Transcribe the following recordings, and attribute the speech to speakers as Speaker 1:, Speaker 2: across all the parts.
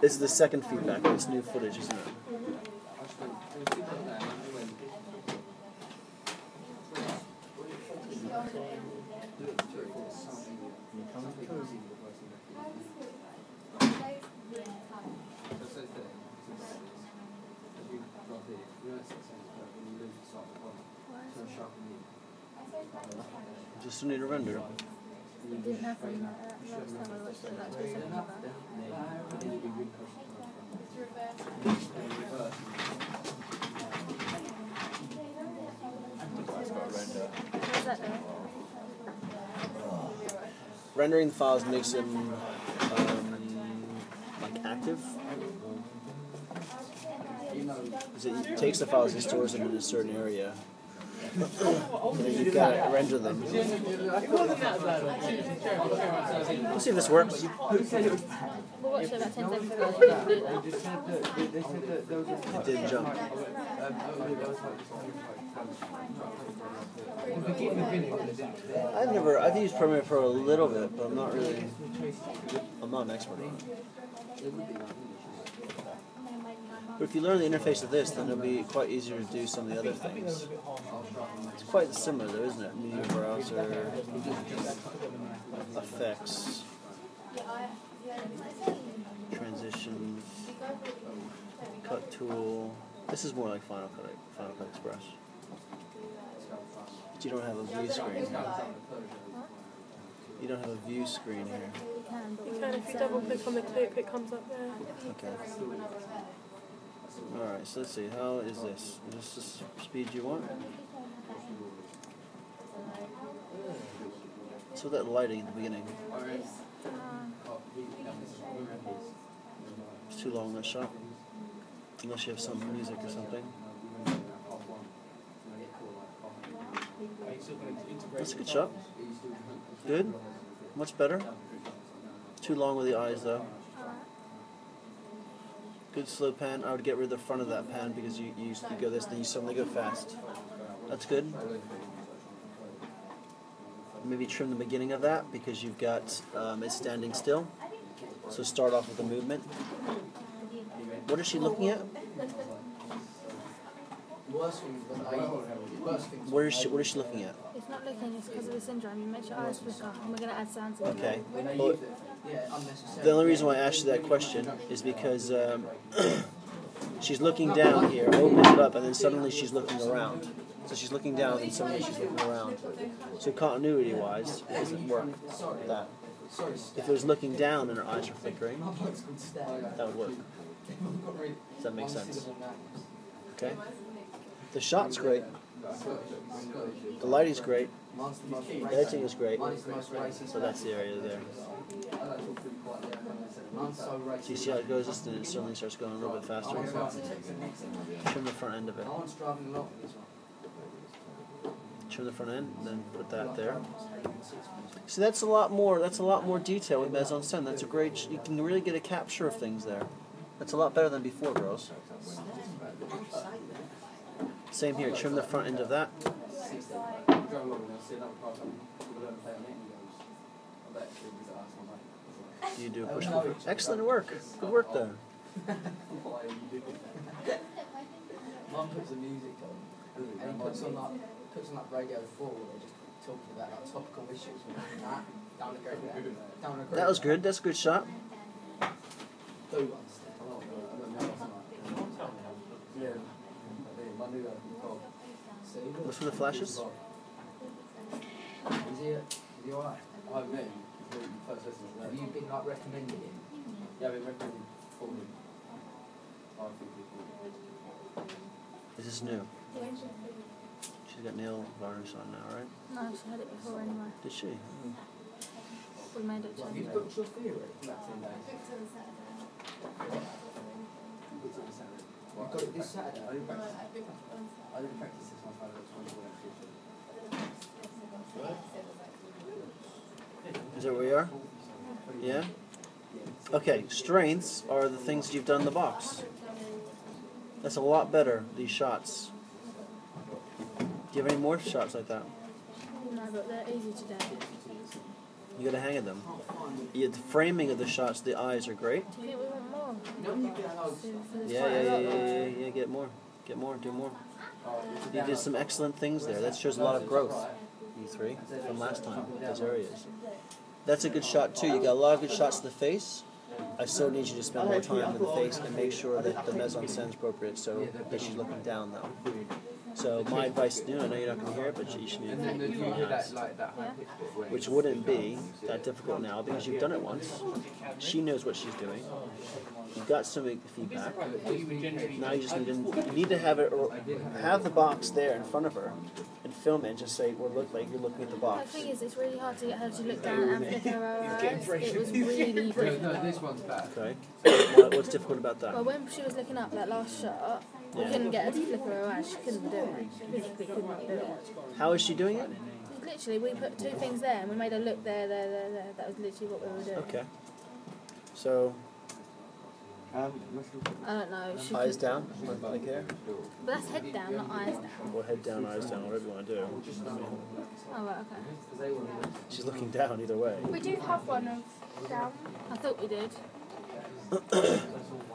Speaker 1: This is the second feedback of this new footage, isn't it? Just need to render.
Speaker 2: It didn't happen like that last time I watched it, like 2 seconds back. How's that though?
Speaker 1: Rendering the files makes them like active. It takes the files and stores them in a certain area. You've got to render them. Let's see if this works.
Speaker 2: We'll watch it about 10 seconds ago.
Speaker 1: It didn't jump. I've used Premiere Pro a little bit, but I'm not an expert on it. But if you learn the interface of this, then it'll be quite easier to do some of the other things. It's quite similar though, isn't it? Media browser, effects, transitions, cut tool. This is more like Final Cut Express. But you don't have a view screen here. You don't have a view screen here.
Speaker 3: You can if you double click on the clip, it comes up there.
Speaker 1: Okay. Alright, so let's see, how is this? Is this the speed you want? So that lighting at the beginning. It's too long, that shot. Unless you have some music or something. That's a good shot. Good. Much better. Too long with the eyes though. Good slow pan. I would get rid of the front of that pan because you go this, then you suddenly go fast. That's good. Maybe trim the beginning of that because you've got it standing still. So start off with the movement. What is she looking at? What is she looking at?
Speaker 2: It's not looking, it's because of the syndrome. You make your eyes flicker, and we're going to add sounds in.
Speaker 1: Okay. Well, the only reason why I asked you that question is because she's looking down here, opens it up, and then suddenly she's looking around. So she's looking down, and suddenly she's looking around. So continuity-wise, it doesn't work like that. If it was looking down and her eyes were flickering, that would work. Does that make sense? Okay. The shot's great. The lighting's great. The editing is great. So that's the area there. So you see how it goes, and it suddenly starts going a little bit faster. Trim the front end of it. Trim the front end, then put that there. So that's a lot more. That's a lot more detail with mise en scène. That's a great. You can really get a capture of things there. That's a lot better than before, girls. Same here. Trim the front end of that. You do a push pull. Excellent work. Good work there.
Speaker 4: Mum puts the music on, and he puts on like Radio 4 where they're just talking about like topical issues and that. Down the great.
Speaker 1: That was good. That's a good shot. What's for the flashes?
Speaker 4: Is he alright? Have you been like recommending him? Yeah, I've been recommending for him.
Speaker 1: Is this new?
Speaker 2: Yeah.
Speaker 1: She's got nail varnish on now, right?
Speaker 2: No, she had it before anyway.
Speaker 1: Did she?
Speaker 2: We made it
Speaker 4: Have you
Speaker 2: change.
Speaker 4: booked your theory? You've got it this Saturday? I didn't practice this one Friday.
Speaker 1: Is that where we are? Yeah? Okay, strengths are the things you've done in the box. That's a lot better, these shots. Do you have any more shots like that?
Speaker 2: No, but they're easy to do.
Speaker 1: You got to hang of them. The framing of the shots, the eyes are great.
Speaker 2: Do you think we want more? For this
Speaker 1: Yeah,
Speaker 2: photo?
Speaker 1: yeah. Get more, do more. You did some excellent things there. That shows a lot of growth. You three from last time. Those areas. That's a good shot too. You got a lot of good shots of the face. I still need you to spend more time with the face and make sure that the mise-en-scène is appropriate, so that she's looking down though. So my advice to you, I know you're not going to hear it, but you should need to keep your eyes. Which wouldn't be that difficult now because you've done it once. She knows what she's doing. You've got some feedback. Now you just need to have the box there in front of her and film it and just say, well, look like you're looking at the
Speaker 2: The
Speaker 1: box.
Speaker 2: thing is, it's really hard to get her to look down and flick her eyes. It was really difficult.
Speaker 4: No, this one's bad.
Speaker 1: Okay. What's difficult about that?
Speaker 2: Well, when she was looking up that last shot, we couldn't get her to flick her eyes. She couldn't do it. She physically could not do it.
Speaker 1: How is she doing it?
Speaker 2: Literally, we put two things there and we made her look there. That was literally what we were doing.
Speaker 1: Okay. So,
Speaker 2: I don't know. She
Speaker 1: eyes
Speaker 2: could,
Speaker 1: down, like here.
Speaker 2: but that's head down, not eyes down.
Speaker 1: Or head down, eyes down, whatever you want to do.
Speaker 2: Oh, right, okay.
Speaker 1: She's looking down either way.
Speaker 3: We do have one of down.
Speaker 2: I thought we did.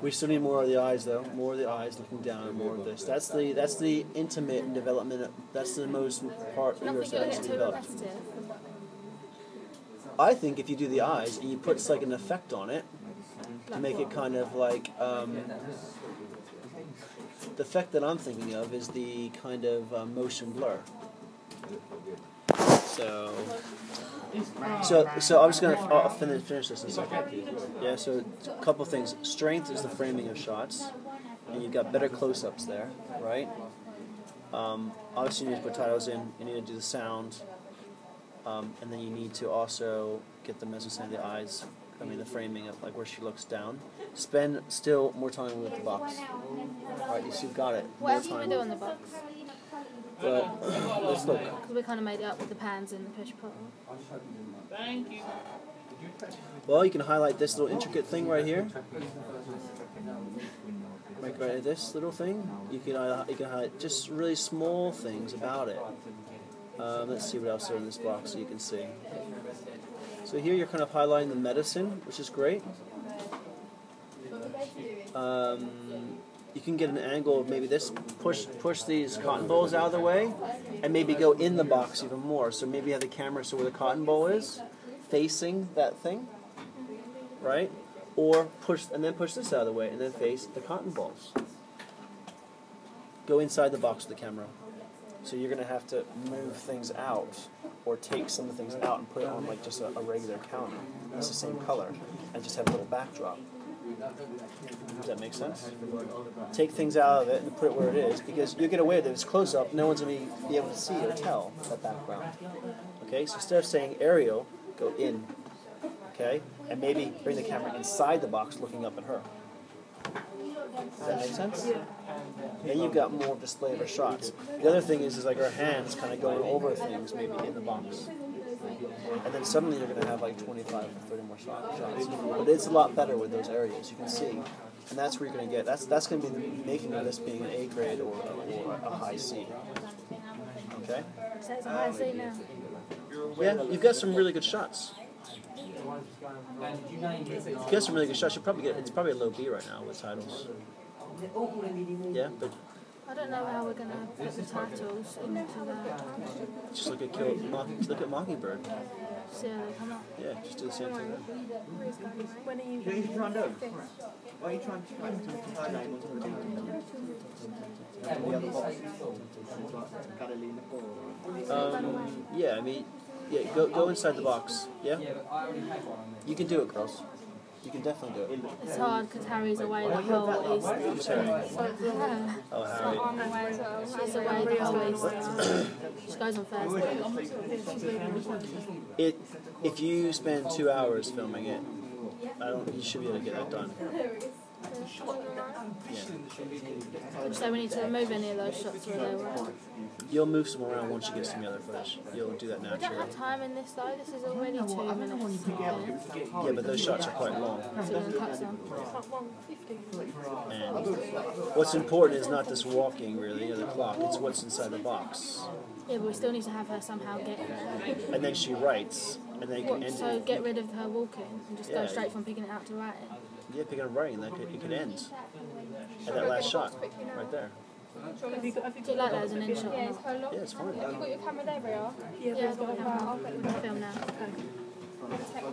Speaker 1: We still need more of the eyes, though. More of the eyes looking down, and more of this. That's the intimate development. That's the most part
Speaker 2: I
Speaker 1: of
Speaker 2: don't
Speaker 1: yours
Speaker 2: think
Speaker 1: that
Speaker 2: it'll
Speaker 1: needs
Speaker 2: get
Speaker 1: to
Speaker 2: too
Speaker 1: develop.
Speaker 2: repetitive.
Speaker 1: I think if you do the eyes and you put like an effect on it to make it kind of like the effect that I'm thinking of is the kind of motion blur. So I'm just gonna I'll finish this in a second. Yeah. So a couple things. Strength is the framing of shots, and you've got better close-ups there, right? Obviously, you need to put titles in. You need to do the sound, and then you need to also get the mise-en-scène, the eyes. I mean, the framing of like where she looks down. Spend still more time with the box. All right, you've got it.
Speaker 2: What else can we do on the box?
Speaker 1: But let's look.
Speaker 2: Because we kind of made it up with the pans and the push pull.
Speaker 1: Well, you can highlight this little intricate thing right here. Right at this little thing. You can highlight just really small things about it. Let's see what else are in this box so you can see. So here you're kind of highlighting the medicine, which is great. You can get an angle of maybe this, push these cotton balls out of the way, and maybe go in the box even more. So maybe you have the camera so where the cotton ball is, facing that thing, right? Or push this out of the way, and then face the cotton balls. Go inside the box with the camera. So you're going to have to move things out, or take some of the things out and put it on like just a regular counter. It's the same color, and just have a little backdrop. Does that make sense? Take things out of it and put it where it is, because you get away with it. If it's close up, no one's going to be able to see or tell that background. Okay, so instead of saying aerial, go in. Okay, and maybe bring the camera inside the box, looking up at her. Does that make sense? Yeah. Then you've got more display of her shots. The other thing is like her hands kind of going over things, maybe in the box. And then suddenly you're going to have like 25 or 30 more shots. But it's a lot better with those areas, you can see. And that's where you're going to get, that's going to be the making of this being an A grade or a high C. Okay?
Speaker 2: So it's a high C now.
Speaker 1: Yeah, you've got some really good shots. You've got some really good shots. You'll probably get, it's probably a low B right now with titles. Yeah, but
Speaker 2: I don't know how we're going to put the titles into that.
Speaker 1: just look at Mockingbird.
Speaker 2: See how they come up.
Speaker 1: Yeah, just do the same thing.
Speaker 3: When are you?
Speaker 5: Why are you trying to highlight what's on the other box?
Speaker 1: Yeah, I mean, yeah, go inside the box. Yeah? You can do it, girls. You can definitely do it.
Speaker 2: It's hard because Harry's away the whole Easter.
Speaker 1: Who's Harry?
Speaker 2: Yeah.
Speaker 1: Oh, Harry.
Speaker 3: I'm away as well.
Speaker 2: She's away the whole Easter. She goes on Thursday.
Speaker 1: If you spend 2 hours filming it, you should be able to get that done.
Speaker 2: So we need to remove any of those shots where they were.
Speaker 1: You'll move some around once you get some other footage. You'll do that
Speaker 2: We don't
Speaker 1: naturally.
Speaker 2: have time in this though. This is already 2 minutes.
Speaker 1: Yeah, but those shots are quite long.
Speaker 2: So we're going to cut some.
Speaker 3: It's like 150.
Speaker 1: And what's important is not this walking, really, or the clock. It's what's inside the box.
Speaker 2: Yeah, but we still need to have her somehow get there.
Speaker 1: And then she writes, And then you can end
Speaker 2: So
Speaker 1: it.
Speaker 2: get rid of her walking and just
Speaker 1: Yeah,
Speaker 2: go straight from picking it out to writing.
Speaker 1: Yeah, picking up writing, it could end at that last shot, right there.
Speaker 3: Have you got,
Speaker 2: Do you like that as an end shot?
Speaker 6: Yeah, it's quite a lot.
Speaker 1: Yeah, it's fine.
Speaker 6: Have you got your camera there, Bria?
Speaker 3: yeah,
Speaker 2: Yeah, I've got a camera. I'll film now.
Speaker 3: okay.